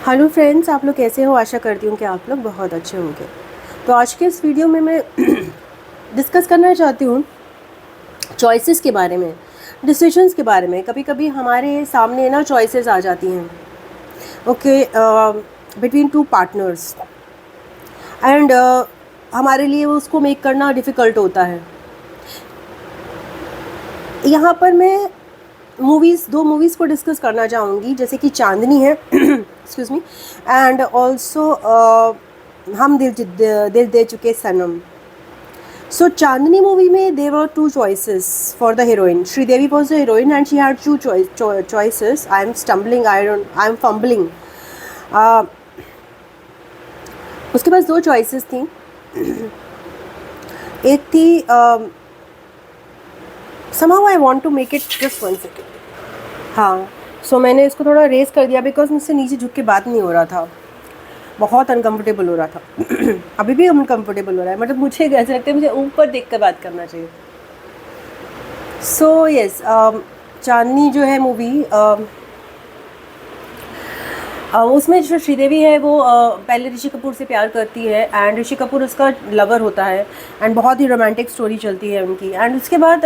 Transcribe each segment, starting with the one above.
Hello friends, आप लोग कैसे हो। आशा करती हूँ कि आप लोग बहुत अच्छे होंगे। तो आज के इस वीडियो में मैं डिस्कस करना चाहती हूँ चॉइसेस के बारे में, डिसीजंस के बारे में। कभी कभी हमारे सामने ना चॉइसेस आ जाती हैं, okay, between two partners, and हमारे लिए उसको मेक करना डिफ़िकल्ट होता है। यहाँ पर मैं दो मूवीज़ को डिस्कस करना चाहूँगी, जैसे कि चांदनी है एक्सक्यूज़ मी, एंड ऑल्सो हम दिल दे चुके सनम। सो चांदनी मूवी में there were two choices for the heroine. Sridevi was the heroine and she had two choices. I am fumbling. उसके पास दो चॉइसेस थी. एक थी somehow I want to make it just 1 second. हाँ, सो मैंने इसको थोड़ा रेस कर दिया बिकॉज मुझसे नीचे झुक के बात नहीं हो रहा था, बहुत अनकंफर्टेबल हो रहा था. अभी भी अनकंफर्टेबल हो रहा है, मतलब मुझे ऐसा लगता है मुझे ऊपर देख कर बात करना चाहिए. सो यस, चांदनी जो है मूवी, उसमें जो श्रीदेवी है वो पहले ऋषि कपूर से प्यार करती है एंड ऋषि कपूर उसका लवर होता है एंड बहुत ही रोमांटिक स्टोरी चलती है उनकी. एंड उसके बाद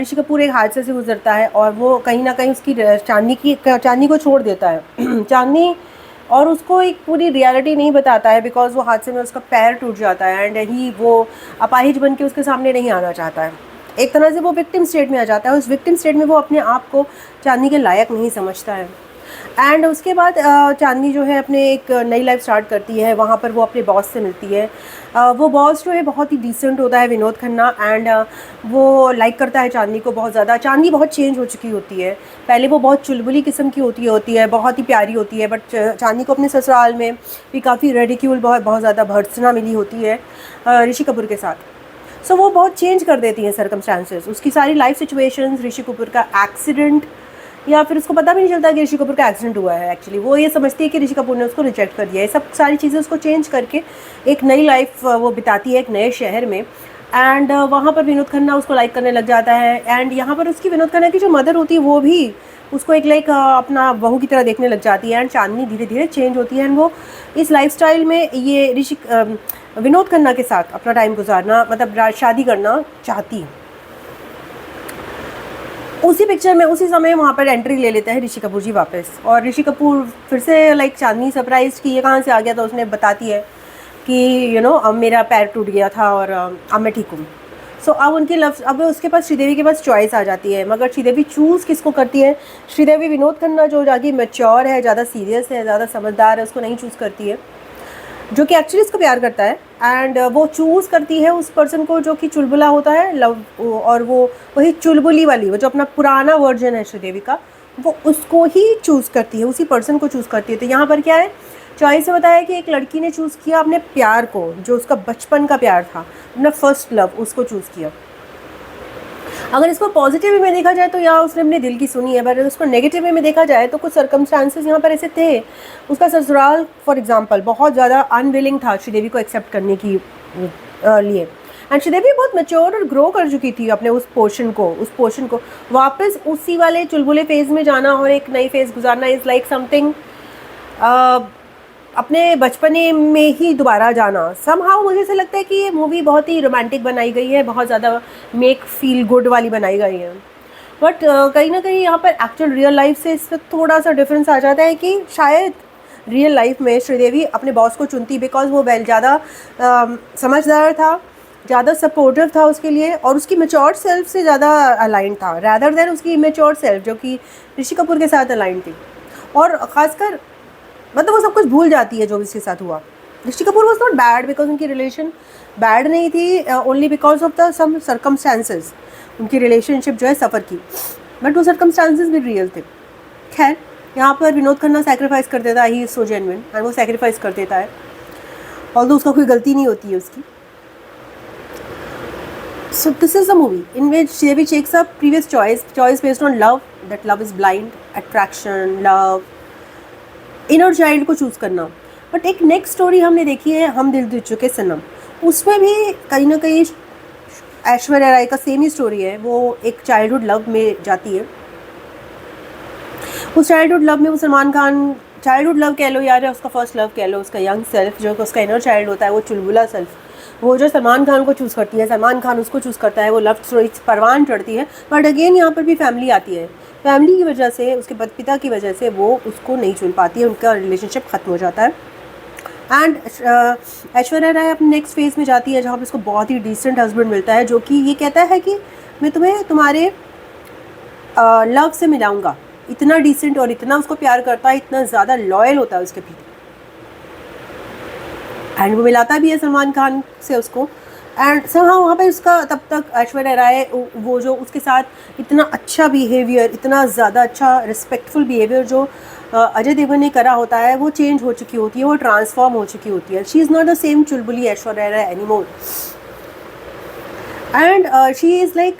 ऋषि कपूर एक हादसे से गुजरता है और वो कहीं ना कहीं उसकी चांदनी को छोड़ देता है. चांदनी और उसको एक पूरी रियलिटी नहीं बताता है बिकॉज वो हादसे में उसका पैर टूट जाता है एंड वो अपाहिज बन के उसके सामने नहीं आना चाहता है. एक तरह से वो विक्टिम स्टेट में आ जाता है. उस विक्टिम स्टेट में वो अपने आप को चांदनी के लायक नहीं समझता है. एंड उसके बाद चांदनी जो है अपने एक नई लाइफ स्टार्ट करती है. वहाँ पर वो अपने बॉस से मिलती है. वो बॉस जो है बहुत ही डिसेंट होता है, विनोद खन्ना, एंड वो लाइक करता है चांदनी को बहुत ज़्यादा. चांदनी बहुत चेंज हो चुकी होती है. पहले वो बहुत चुलबुली किस्म की होती है, बहुत ही प्यारी होती है, बट चांदनी को अपने ससुराल में भी काफ़ी रेडिक्यूल, बहुत ज़्यादा भर्त्सना मिली होती है ऋषि कपूर के साथ. सो वो बहुत चेंज कर देती हैं सर्कमस्टांसेस. उसकी सारी लाइफ सिचुएशंस, ऋषि कपूर का एक्सीडेंट, या फिर उसको पता भी नहीं चलता कि ऋषि कपूर का एक्सीडेंट हुआ है. एक्चुअली वो ये समझती है कि ऋषि कपूर ने उसको रिजेक्ट कर दिया है. सब सारी चीज़ें उसको चेंज करके एक नई लाइफ वो बिताती है एक नए शहर में. एंड वहाँ पर विनोद खन्ना उसको लाइक करने लग जाता है. एंड यहाँ पर उसकी विनोद खन्ना की जो मदर होती है वो भी उसको एक अपना बहू की तरह देखने लग जाती है. एंड चांदनी धीरे धीरे चेंज होती है एंड वो इस लाइफस्टाइल में ये विनोद खन्ना के साथ अपना टाइम गुजारना, मतलब शादी करना चाहती है. उसी पिक्चर में उसी समय वहाँ पर एंट्री ले लेते हैं ऋषि कपूर जी वापस. और ऋषि कपूर फिर से चांदनी सरप्राइज कि ये कहाँ से आ गया, तो उसने बताती है कि अब मेरा पैर टूट गया था और अब मैं ठीक हूँ. सो अब उसके पास श्रीदेवी के पास चॉइस आ जाती है. मगर श्रीदेवी चूज़ किसको करती है? श्रीदेवी विनोद खन्ना जो जाके मैच्योर है, ज़्यादा सीरियस है, ज़्यादा समझदार है, उसको नहीं चूज़ करती है, जो कि एक्चुअली इसको प्यार करता है. एंड वो चूज़ करती है उस पर्सन को जो कि चुलबुला होता है लव, और वो वही चुलबुली वाली, वो जो अपना पुराना वर्जन है श्रीदेवी का, वो उसको ही चूज़ करती है, उसी पर्सन को चूज़ करती है. तो यहाँ पर क्या है, चॉइस में बताया कि एक लड़की ने चूज़ किया अपने प्यार को, जो उसका बचपन का प्यार था, अपना फर्स्ट लव, उसको चूज़ किया. अगर इसको पॉजिटिव वे में देखा जाए तो यहाँ उसने अपने दिल की सुनी है, बट उसको नेगेटिव वे में देखा जाए तो कुछ सर्कमस्टांसेस यहाँ पर ऐसे थे. उसका ससुराल फॉर एग्जांपल बहुत ज़्यादा अनविलिंग था श्रीदेवी को एक्सेप्ट करने की लिए. एंड श्रीदेवी बहुत मैच्योर और ग्रो कर चुकी थी अपने उस पोर्शन को वापस उसी वाले चुलबुले फेज़ में जाना और एक नई फेज़ गुजारना इज़ लाइक समथिंग, अपने बचपने में ही दोबारा जाना. समहाउ मुझे ऐसा लगता है कि ये मूवी बहुत ही रोमांटिक बनाई गई है, बहुत ज़्यादा मेक फील गुड वाली बनाई गई है. बट कहीं ना कहीं यहाँ पर एक्चुअल रियल लाइफ से इस पर थोड़ा सा डिफरेंस आ जाता है कि शायद रियल लाइफ में श्रीदेवी अपने बॉस को चुनती बिकॉज वो ज़्यादा समझदार था, ज़्यादा सपोर्टिव था उसके लिए, और उसकी मेच्योर सेल्फ से ज़्यादा अलाइन था रैदर देन उसकी इमेच्योर सेल्फ जो कि ऋषि कपूर के साथ अलाइन थी. और ख़ासकर मतलब वो सब कुछ भूल जाती है जो भी उसके साथ हुआ. Rishi Kapoor was not bad because उनकी रिलेशन बैड नहीं थी, only because of the some circumstances उनकी रिलेशनशिप जो है सफ़र की, बट वो सर्कमस्टांसेस भी रियल थे. खैर, यहाँ पर विनोद खन्ना सैक्रिफाइस कर देता है, he is so genuine, and वो सैक्रिफाइस कर देता है ऑल्दो उसका कोई गलती नहीं होती है उसकी. So this is the movie in which Devi takes up previous choice based on love, that love is blind, attraction, love, inner child को चूज़ करना. बट एक नेक्स्ट स्टोरी हमने देखी है हम दिल दे चुके सनम. उसमें भी कहीं ना कहीं ऐश्वर्या राय का सेम ही स्टोरी है. वो एक चाइल्डहुड लव में जाती है. उस चाइल्डहुड लव में वो सलमान खान, चाइल्डहुड लव कह लो या उसका फर्स्ट लव कह लो, उसका यंग सेल्फ जो उसका इनर चाइल्ड होता है, वो चुलबुला सेल्फ, वो जो सलमान खान को चूज़ करती है, सलमान खान उसको चूज़ करता है, वो लव स्टोरी परवान चढ़ती है। बट अगेन यहाँ पर भी फैमिली आती है, फैमिली की वजह से, उसके पिता की वजह से वो उसको नहीं चुन पाती है, उनका रिलेशनशिप ख़त्म हो जाता है। एंड ऐश्वर्या राय अपने नेक्स्ट फेज़ में जाती है जहाँ पर उसको बहुत ही डिसेंट हस्बैंड मिलता है, जो कि ये कहता है कि मैं तुम्हें तुम्हारे लव से मिलाऊंगा। इतना डिसेंट और इतना उसको प्यार करता है, इतना ज़्यादा लॉयल होता है उसके प्रति, एंड वो मिलाता भी है सलमान खान से उसको। एंड समहाउ वहाँ पे उसका तब तक ऐश्वर्या राय वो जो उसके साथ इतना अच्छा बिहेवियर, इतना ज़्यादा अच्छा रिस्पेक्टफुल बिहेवियर जो अजय देवगन ने करा होता है, वो चेंज हो चुकी होती है, वो ट्रांसफॉर्म हो चुकी होती है। She is not the same चुलबुली Aishwarya Rai any more. And she is like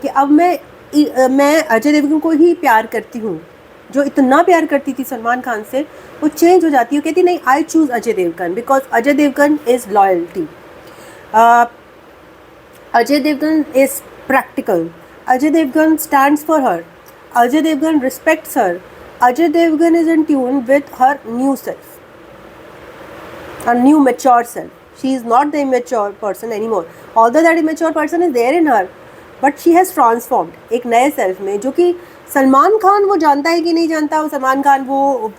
कि अब मैं अजय देवगन को ही प्यार करती हूँ, जो इतना प्यार करती थी सलमान खान से, वो चेंज हो जाती है। कहती नहीं, I choose Ajay Devgn because Ajay Devgn is loyalty, Ajay Devgn is practical, Ajay Devgn stands for her, Ajay Devgn respects her, Ajay Devgn is in tune with her new self, a new mature self. She is not the immature person anymore. Although that immature person is there in her, but she has transformed एक नए self में, जो कि सलमान खान वो जानता है कि नहीं जानता, वो सलमान खान वो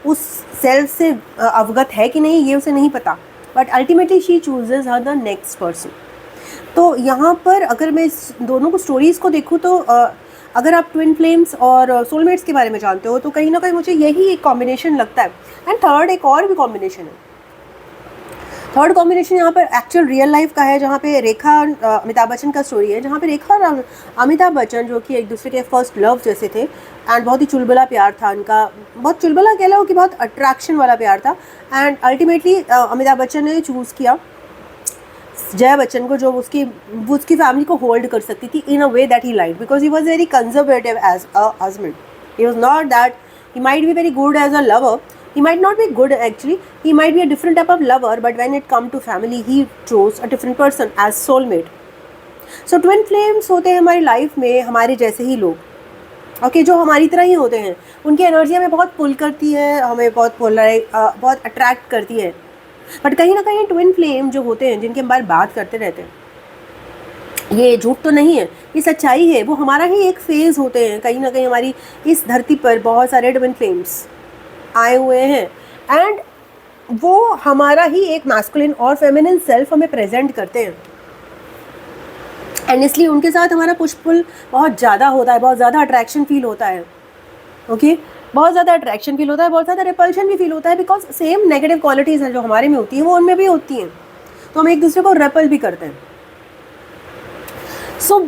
उस सेल्फ से अवगत है कि नहीं, ये उसे नहीं पता, but ultimately she chooses her the next person. तो यहाँ पर अगर मैं इस दोनों को स्टोरीज़ को देखूँ तो अगर आप ट्विन फ्लेम्स और सोलमेट्स के बारे में जानते हो तो कहीं ना कहीं मुझे यही एक कॉम्बिनेशन लगता है। एंड थर्ड एक और भी कॉम्बिनेशन है, थर्ड कॉम्बिनेशन यहाँ पर एक्चुअल रियल लाइफ का है, जहाँ पे रेखा अमिताभ बच्चन का स्टोरी है, जहाँ पे रेखा और अमिताभ बच्चन जो कि एक दूसरे के फर्स्ट लव जैसे थे, एंड बहुत ही चुलबुला प्यार था उनका, बहुत चुलबुला कह लो कि बहुत अट्रैक्शन वाला प्यार था। एंड अल्टीमेटली अमिताभ बच्चन ने चूज़ किया जया बच्चन को, जो उसकी फैमिली को होल्ड कर सकती थी in a way that he like, because he was very conservative as a husband. He was not that, he might be very good as a lover, he might not be good actually, he might be a different type of lover, but when it come to family he chose a different person as soulmate. So twin flames होते हैं हमारी life में हमारे जैसे ही लोग, okay, जो हमारी तरह ही होते हैं। उनकी एनर्जी हमें बहुत पुल करती है, हमें बहुत अट्रैक्ट करती है, बट कहीं ना कहीं ट्विन फ्लेम जो होते हैं, जिनके हम बात करते रहते हैं, ये झूठ तो नहीं है, ये सच्चाई है, वो हमारा ही एक फेज़ होते हैं। कहीं ना कहीं हमारी इस धरती पर बहुत सारे ट्विन फ्लेम्स आए हुए हैं, एंड वो हमारा ही एक मैस्कुलिन और फेमिनिन सेल्फ हमें प्रेजेंट करते हैं, एंड इसलिए उनके साथ हमारा पुश पुल बहुत ज़्यादा होता है, बहुत ज़्यादा अट्रैक्शन फील होता है, ओके, बहुत ज़्यादा अट्रैक्शन फील होता है, बहुत ज़्यादा रिपल्शन भी फील होता है, बिकॉज सेम नेगेटिव क्वालिटीज़ हैं जो हमारे में होती हैं वो उनमें भी होती हैं, तो हम एक दूसरे को रेपल भी करते हैं। सो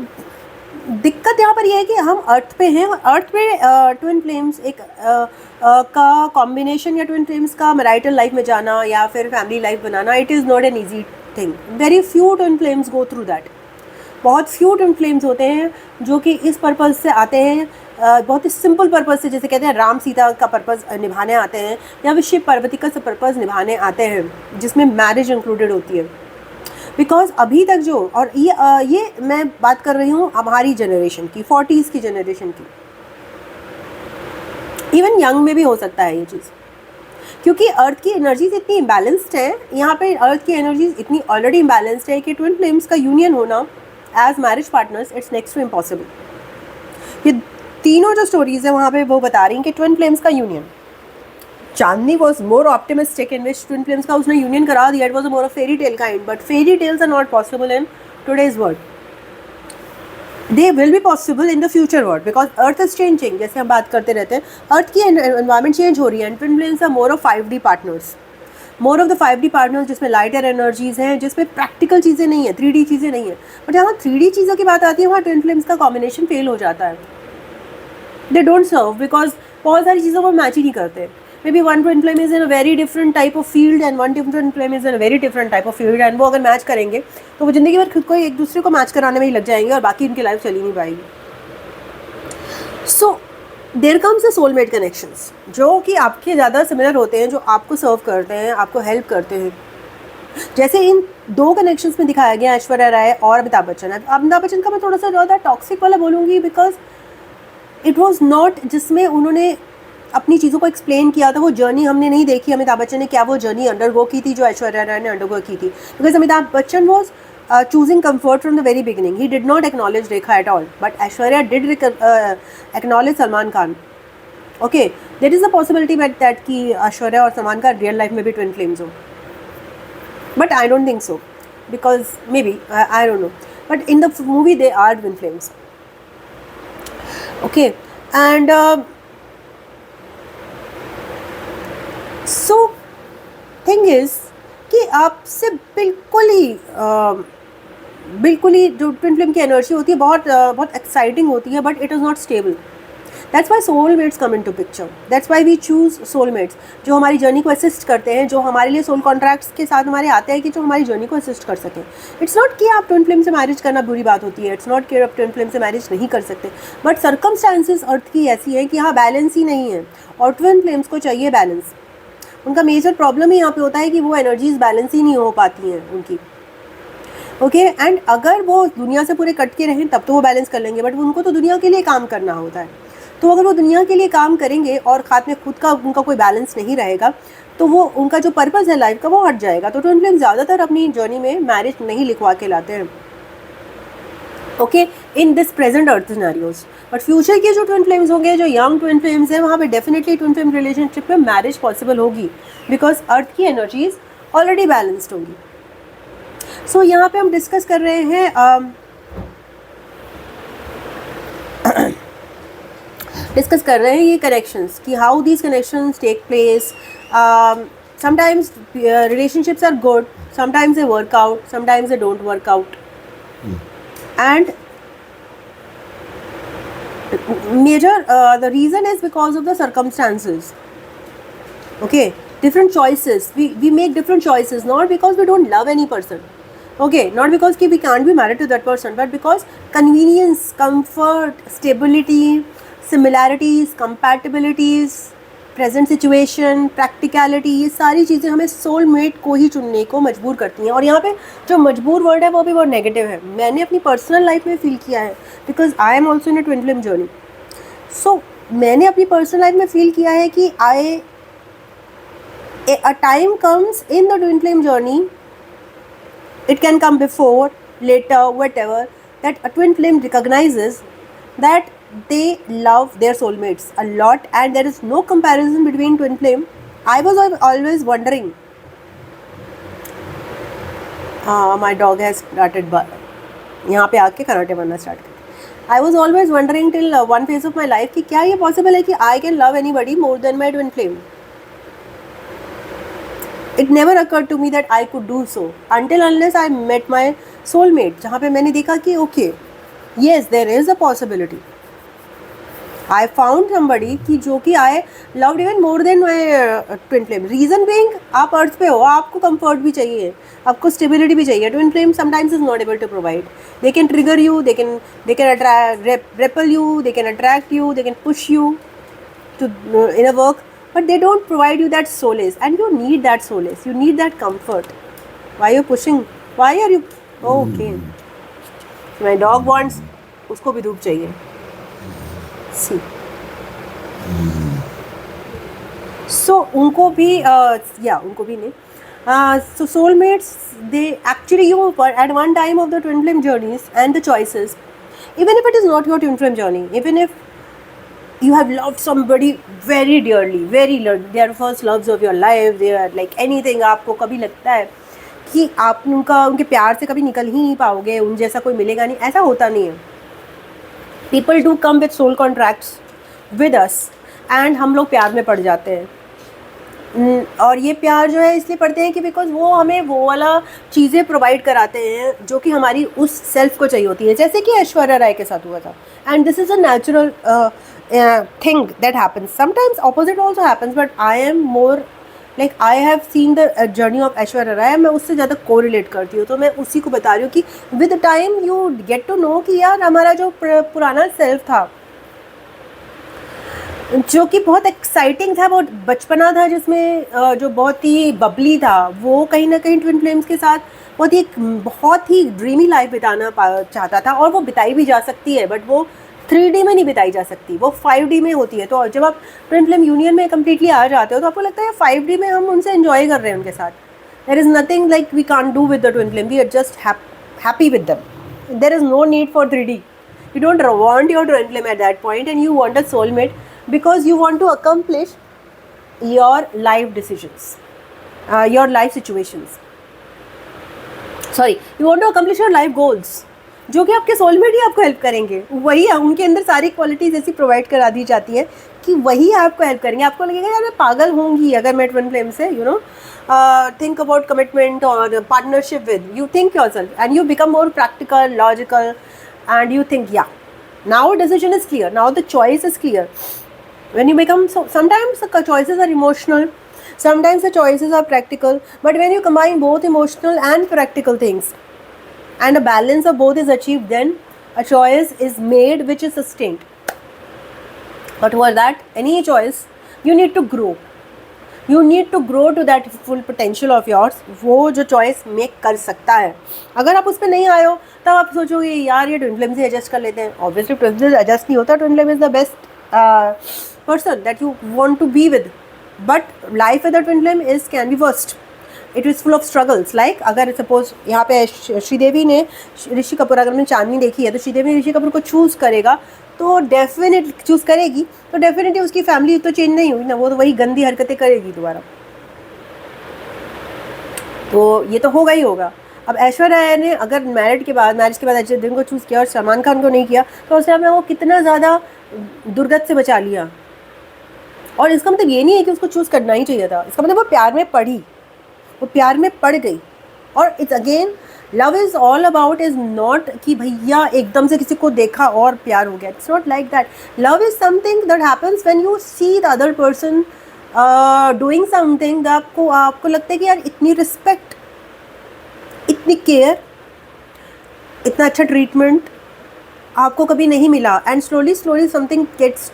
दिक्कत यहाँ पर यह है कि हम अर्थ पे हैं, और अर्थ पे ट्विन फ्लेम्स एक का कॉम्बिनेशन या ट्विन फ्लेम्स का मैरिटल लाइफ में जाना या फिर family life banana, it is not an easy thing. Very few twin flames go through that. बहुत फ्यू ट्विन फ्लेम्स होते हैं जो कि इस पर्पज़ से आते हैं, बहुत ही सिंपल पर्पज़ से, जैसे कहते हैं राम सीता का पर्पज़ निभाने आते हैं, या फिर शिव पार्वती का पर्पज़ निभाने आते हैं, जिसमें मैरिज इंक्लूडेड होती है। बिकॉज अभी तक जो, और ये मैं बात कर रही हूँ हमारी जनरेशन की, 40s की जनरेशन की, इवन यंग में भी हो सकता है ये चीज़, क्योंकि अर्थ की एनर्जीज इतनी इम्बैलेंस्ड है, यहाँ पे अर्थ की एनर्जीज इतनी ऑलरेडी इम्बैलेंस्ड है कि ट्विन फ्लेम्स का यूनियन होना as marriage partners it's next to impossible. ये तीनों जो स्टोरीज है वहाँ पे वो बता रही हैं कि ट्विन फ्लेम्स का union, Chandni was more optimistic in which twin flames का उसने यूनियन करा दिया, it was a more of fairy tale kind, but fairy tales are not possible in today's world. They will be possible in the future world, because earth is changing, जैसे हम बात करते रहते हैं, अर्थ की एनवायरमेंट चेंज हो रही है, and twin flames are more of 5D partners, more of the 5D partners, जिसमें लाइटर एनर्जीज हैं, जिसमें प्रैक्टिकल चीज़ें नहीं है, 3D चीज़ें नहीं है। बट जहाँ 3D चीज़ों की बात आती है वहाँ ट्विन फ्लेम्स का कॉम्बिनेशन फेल हो जाता है। दे डोंट सर्व, बिकॉज बहुत सारी चीज़ों को मैच ही नहीं करते। Maybe one twin flame is in a very different type of field and one twin flame is in a very different type of field, and वो अगर मैच करेंगे तो वो ज़िंदगी भर खुद को एक दूसरे को मैच कराने में ही लग जाएंगे और बाकी उनकी लाइफ चली नहीं पाएगी। So there comes the soulmate connections, जो कि आपके ज़्यादा सिमिलर होते हैं, जो आपको सर्व करते हैं, आपको हेल्प करते हैं। जैसे इन दो कनेक्शंस में दिखाया गया ऐश्वर्या राय और अमिताभ बच्चन। अमिताभ बच्चन का मैं थोड़ा सा ज़्यादा टॉक्सिक वाला बोलूँगी, बिकॉज इट वॉज नॉट जिसमें उन्होंने अपनी चीज़ों को एक्सप्लेन किया था, वो जर्नी हमने नहीं देखी अमिताभ बच्चन ने क्या वो जर्नी अंडरगो की थी जो ऐश्वर्या राय ने अंडरगो की थी, because Amitabh Bachchan was choosing comfort from the very beginning. He did not acknowledge Rekha at all, but Aishwarya did acknowledge Salman Khan. Okay, there is a possibility that कि Aishwarya और Salman का real life में भी twin flames हो, but I don't think so, because maybe I don't know, but in the movie they are twin flames. Okay, and so thing is कि आपसे बिल्कुल ही जो ट्विन फ्लेम की एनर्जी होती है बहुत एक्साइटिंग होती है, but it is not stable. That's why soulmates come into picture. That's why we choose soulmates जो हमारी जर्नी को असिस्ट करते हैं, जो हमारे लिए सोल कॉन्ट्रैक्ट्स के साथ हमारे आते हैं कि जो हमारी जर्नी को असिस्ट कर सकें. इट्स नॉट कि आप ट्विन फ्लेम से मैरिज करना बुरी बात होती है, इट्स नॉट कि आप ट्विन फ्लेम से मैरिज नहीं कर सकते, बट सर्कमस्टांसिस अर्थ की ऐसी है कि हाँ बैलेंस ही नहीं है, और ट्विन फ्लेम्स को चाहिए बैलेंस. उनका मेजर प्रॉब्लम ही यहाँ पे होता है कि वो एनर्जीज बैलेंस ही नहीं हो पाती हैं उनकी. ओके, एंड अगर वो दुनिया से पूरे कट के रहें तब तो वो बैलेंस कर लेंगे, बट उनको तो दुनिया के लिए काम करना होता है. तो अगर वो दुनिया के लिए काम करेंगे और खात में खुद का उनका कोई बैलेंस नहीं रहेगा, तो वो उनका जो पर्पस है लाइफ का वो हट जाएगा. तो ट्विन फ्लेम ज़्यादातर अपनी जर्नी में मैरिज नहीं लिखवा के लाते हैं. Okay, in this present earth scenarios. But future के जो ट्विन फ्लेम्स होंगे, जो यंग ट्विन फ्लेम्स हैं, वहाँ पे डेफिनेटली ट्विन फ्लेम रिलेशनशिप में मैरिज पॉसिबल होगी, बिकॉज अर्थ की एनर्जीज ऑलरेडी बैलेंस्ड होंगी. सो यहाँ पे हम डिस्कस कर रहे हैं ये कनेक्शंस कि how these connections take place. Sometimes relationships are good, sometimes they work out, sometimes they don't work out, and major the reason is because of the circumstances. Okay, different choices, we make different choices, not because we don't love any person. Okay, not because we can't be married to that person, but because convenience, comfort, stability, similarities, compatibilities, present situation, practicality, ये सारी चीज़ें हमें soulmate को ही चुनने को मजबूर करती हैं. और यहाँ पे जो मजबूर वर्ड है वो भी बहुत नेगेटिव है. मैंने अपनी पर्सनल लाइफ में फील किया है, because I am also in a twin flame journey. So मैंने अपनी पर्सनल लाइफ में फील किया है कि a time comes in the twin flame journey, it can come before, later, whatever, that a twin flame recognizes that they love their soulmates a lot, and there is no comparison between twin flame. I was always wondering, my dog has started यहाँ पे आके karate बनना start कर. I was always wondering till one phase of my life कि क्या ये possible है कि I can love anybody more than my twin flame. It never occurred to me that I could do so until unless I met my soulmate, जहाँ पे मैंने देखा कि okay, yes, there is a possibility. I found somebody कि जो कि I loved even more than my twin flame. Reason being, आप अर्थ पे हो, आपको comfort भी चाहिए, आपको stability भी चाहिए. Twin flame sometimes is not able to provide. They can trigger you, they can repel you, they can attract you, they can push you to in a work, but they don't provide you that solace, and you need that solace. You need that comfort. Why are you pushing? Why are you? Oh, okay. My dog wants. उसको भी धूप चाहिए. See. So उनको भी उनको भी नहीं. So soulmates, they actually, you were at one time of the twin flame journeys and the choices, even if it is not your twin flame journey, even if you have loved somebody very dearly, they are first loves of your life, they are like anything, आपको कभी लगता है कि आप उनके प्यार से कभी निकल ही नहीं पाओगे, उन जैसा कोई मिलेगा नहीं, ऐसा होता नहीं है. People do come with soul contracts with us, and हम लोग प्यार में पड़ जाते हैं. और ये प्यार जो है इसलिए पड़ते हैं कि बिकॉज वो हमें वो वाला चीज़ें प्रोवाइड कराते हैं जो कि हमारी उस सेल्फ को चाहिए होती है, जैसे कि ऐश्वर्या राय के साथ हुआ था. And this is a natural thing that happens. Sometimes opposite also happens, but I am more like I have seen the journey of Aishwarya Rai. मैं उससे ज़्यादा कोरिलेट करती हूँ, तो मैं उसी को बता रही हूँ कि with time you get to know कि यार हमारा जो पुराना सेल्फ था, जो कि बहुत एक्साइटिंग था, बहुत बचपना था, जिसमें जो बहुत ही बबली था, वो कहीं ना कहीं ट्विन फ्लेम्स के साथ बहुत ही ड्रीमी लाइफ बिताना चाहता था, और वो बिताई भी जा सकती है, बट वो 3D में नहीं बिताई जा सकती, वो 5D में होती है। तो जब आप ट्विन फ्लेम यूनियन में कम्प्लीटली आ जाते हो तो आपको लगता है 5D में हम उनसे एंजॉय कर रहे हैं उनके साथ। There is nothing like we can't do with the twin flame, we are just happy with them. There is no need for 3D। You don't want your twin flame at that point, and you want a soulmate because you want to accomplish your life decisions, your life situations. Sorry, you want to accomplish your life goals, जो कि आपके soulmate ही आपको help करेंगे। वही उनके अंदर सारी qualities ऐसी प्रोवाइड करा दी जाती है कि वही आपको हेल्प करेंगे। आपको लगेगा यार मैं पागल होंगी अगर मैं ट्विन फ्लेम से थिंक अबाउट कमिटमेंट और partnership with, you think yourself and you become more practical, logical, and you think, yeah, now decision is clear, now the choice is clear. When you become, so sometimes the choices are emotional, sometimes the choices are practical, but when you combine both emotional and practical things and a balance of both is achieved, then a choice is made which is sustained. But for that, any choice, you need to grow. You need to grow to that full potential of yours. वो जो choice make कर सकता है, अगर आप उस पर नहीं आए हो तब आप सोचोगे यार ये ट्विन फ्लेम से एडजस्ट कर लेते हैं। ऑब्वियसली ट्विन फ्लेम से एडजस्ट नहीं होता, twin flame is the best person that you want to be with, but life with the twin flame is can be worst. It is full of struggles. Like अगर suppose यहाँ पे श्रीदेवी ने ऋषि कपूर, अगर हमने चांदनी देखी है तो श्रीदेवी ऋषि कपूर को चूज़ करेगा तो डेफिनेटली चूज़ करेगी तो डेफिनेटली उसकी फैमिली तो चेंज नहीं हुई ना, वो तो वही गंदी हरकतें करेगी दोबारा, तो ये तो होगा ही होगा। अब ऐश्वर्या राय ने अगर मैरिज के बाद अजय देवगन को चूज़ किया और सलमान खान को नहीं किया तो उसने अपने वो कितना ज़्यादा दुर्गत से बचा लिया। और इसका मतलब ये नहीं है कि उसको चूज़ करना ही चाहिए था, इसका मतलब वो प्यार में पड़ी, वो प्यार में पड़ गई। और it's again love is all about is not कि भैया एकदम से किसी को देखा और प्यार हो गया। It's not like that. Love is something that happens when you see the other person doing something, आपको लगता है कि यार इतनी रिस्पेक्ट, इतनी केयर, इतना अच्छा ट्रीटमेंट आपको कभी नहीं मिला, and slowly something gets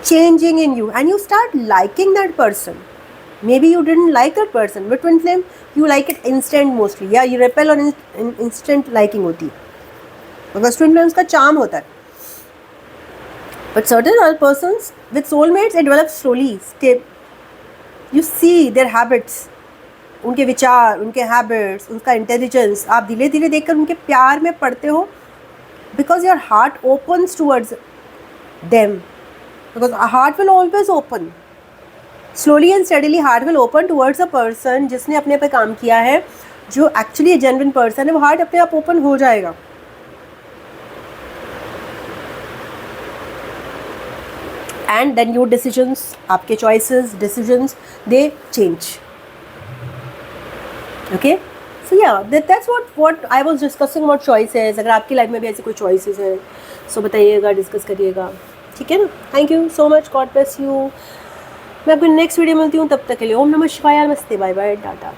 changing in you and you start liking that person. Maybe you didn't like that person, but twin flame you like it instant mostly. Yeah, you repel on instant liking होती है because twin flames का charm होता है. But certain other persons with soulmates it develops slowly. You see their habits, उनके विचार, उनके habits, उनका intelligence, आप धीरे धीरे देखकर उनके प्यार में पड़ते हो because your heart opens towards them. Because a heart will always open. Slowly and steadily heart will open towards a person जिसने अपने पे काम किया है, जो actually a genuine person है, वो heart अपने आप open हो जाएगा. And then your decisions, आपके choices, decisions, they change. Okay? So yeah, that's what I was discussing about choices. अगर आपकी लाइफ में भी ऐसी कोई choices है, so बताइएगा, डिस्कस करिएगा. ठीक है ना। Thank you so much, God bless you. मैं आपको नेक्स्ट वीडियो मिलती हूँ, तब तक के लिए ओम नमः शिवाय, नमस्ते, बाय बाय, टाटा।